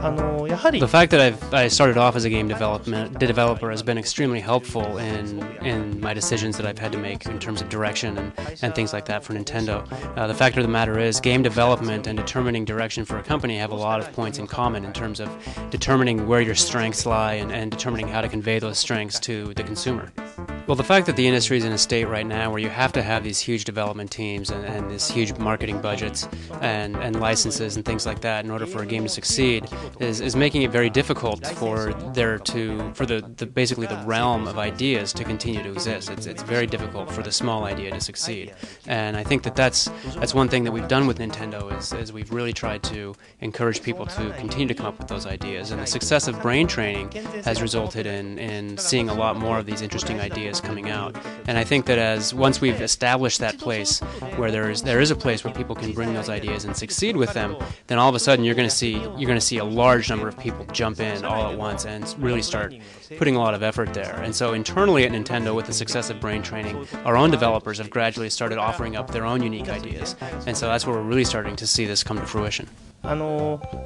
The fact that I started off as a game developer has been extremely helpful in my decisions that I've had to make in terms of direction and things like that for Nintendo. The fact of the matter is, game development and determining direction for a company have a lot of points in common in terms of determining where your strengths lie and determining how to convey those strengths to the consumer. Well, the fact that the industry is in a state right now where you have to have these huge development teams and these huge marketing budgets and licenses and things like that in order for a game to succeed is making it very difficult for basically the realm of ideas to continue to exist. It's very difficult for the small idea to succeed, and I think that's one thing that we've done with Nintendo is we've really tried to encourage people to continue to come up with those ideas, and the success of brain training has resulted in seeing a lot more of these interesting ideas coming out. And I think that once we've established that place where there is a place where people can bring those ideas and succeed with them, then all of a sudden you're going to see a large number of people jump in all at once and really start putting a lot of effort there. And so internally at Nintendo, with the success of brain training, our own developers have gradually started offering up their own unique ideas. And so that's where we're really starting to see this come to fruition.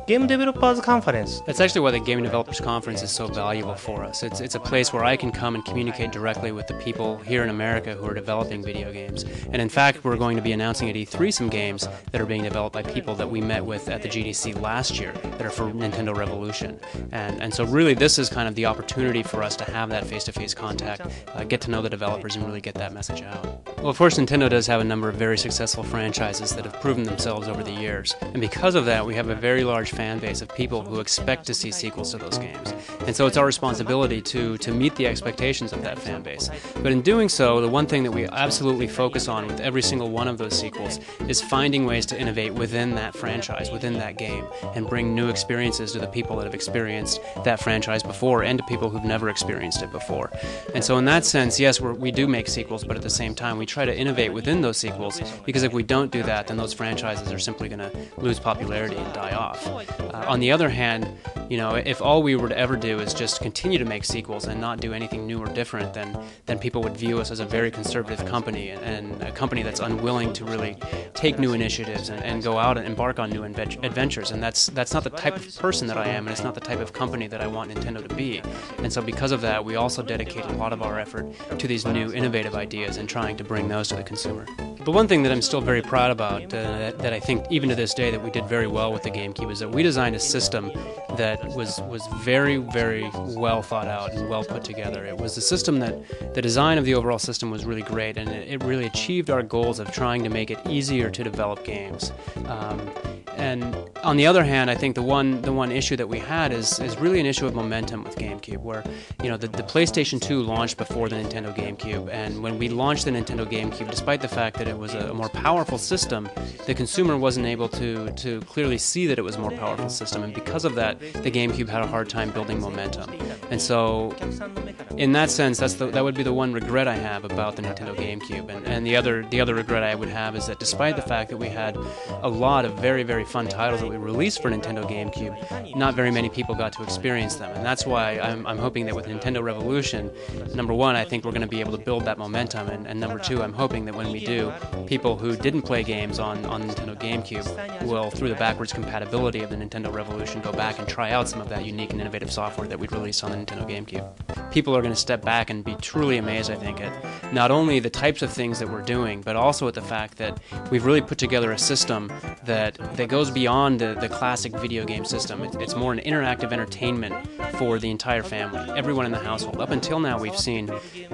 Game Developers Conference. That's actually why the Game Developers Conference is so valuable for us. It's a place where I can come and communicate directly with the people here in America who are developing video games. And in fact, we're going to be announcing at E3 some games that are being developed by people that we met with at the GDC last year that are for Nintendo Revolution. And so really this is kind of the opportunity for us to have that face-to-face contact, get to know the developers and really get that message out. Well, of course, Nintendo does have a number of very successful franchises that have proven themselves over the years. And because of that, we have a very large fan base of people who expect to see sequels to those games. And so it's our responsibility to meet the expectations of that fan base. But in doing so, the one thing that we absolutely focus on with every single one of those sequels is finding ways to innovate within that franchise, within that game, and bring new experiences to the people that have experienced that franchise before and to people who've never experienced it before. And so in that sense, yes, we do make sequels, but at the same time, we try to innovate within those sequels, because if we don't do that, then those franchises are simply going to lose popularity and die off. On the other hand, if all we were to ever do is just continue to make sequels and not do anything new or different, then people would view us as a very conservative company and a company that's unwilling to really take new initiatives and go out and embark on new adventures. And that's not the type of person that I am, and it's not the type of company that I want Nintendo to be. And so because of that, we also dedicate a lot of our effort to these new innovative ideas and trying to bring those to the consumer. The one thing that I'm still very proud about, that I think even to this day that we did very well with the GameCube, is that we designed a system that was very, very well thought out and well put together. It was a system that the design of the overall system was really great, and it really achieved our goals of trying to make it easier to develop games. And on the other hand, I think the one issue that we had is really an issue of momentum with GameCube, where the PlayStation 2 launched before the Nintendo GameCube, and when we launched the Nintendo GameCube, despite the fact that it was a more powerful system, the consumer wasn't able to clearly see that it was a more powerful system, and because of that, the GameCube had a hard time building momentum. And so, in that sense, that would be the one regret I have about the Nintendo GameCube, and the other regret I would have is that despite the fact that we had a lot of very, very fun titles that we released for Nintendo GameCube, not very many people got to experience them, and that's why I'm hoping that with Nintendo Revolution, number one, I think we're going to be able to build that momentum, and number two, I'm hoping that when we do, people who didn't play games on Nintendo GameCube will, through the backwards compatibility of the Nintendo Revolution, go back and try out some of that unique and innovative software that we'd released on the Nintendo GameCube. People are going to step back and be truly amazed, I think, at not only the types of things that we're doing, but also at the fact that we've really put together a system that goes beyond the classic video game system. It's more an interactive entertainment for the entire family, everyone in the household. Up until now, we've seen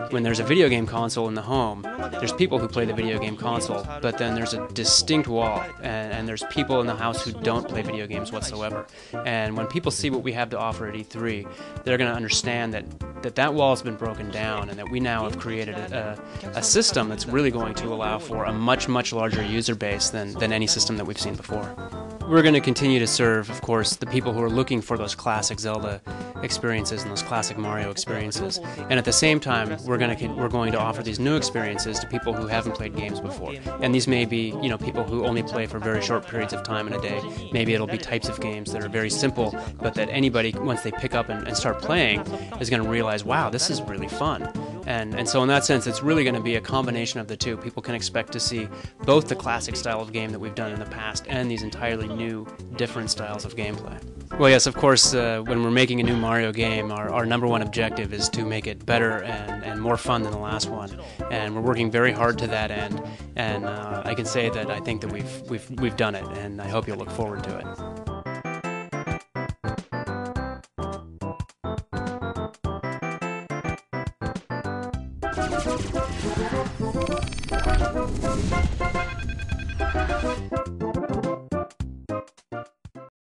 when there's a video game console in the home, there's people who play the video game console, but then there's a distinct wall, and there's people in the house who don't play video games whatsoever. And when people see what we have to offer at E3, they're going to understand that wall has been broken down, and that we now have created a system that's really going to allow for a much, much larger user base than any system that we've seen before. We're going to continue to serve, of course, the people who are looking for those classic Zelda experiences and those classic Mario experiences. And at the same time, we're going to offer these new experiences to people who haven't played games before. And these may be, people who only play for very short periods of time in a day. Maybe it'll be types of games that are very simple, but that anybody, once they pick up and start playing, is going to realize, wow, this is really fun. And so in that sense, it's really going to be a combination of the two. People can expect to see both the classic style of game that we've done in the past and these entirely new, different styles of gameplay. Well, yes, of course, when we're making a new Mario game, our number one objective is to make it better and more fun than the last one. And we're working very hard to that end. And I can say that I think that we've done it, and I hope you'll look forward to it.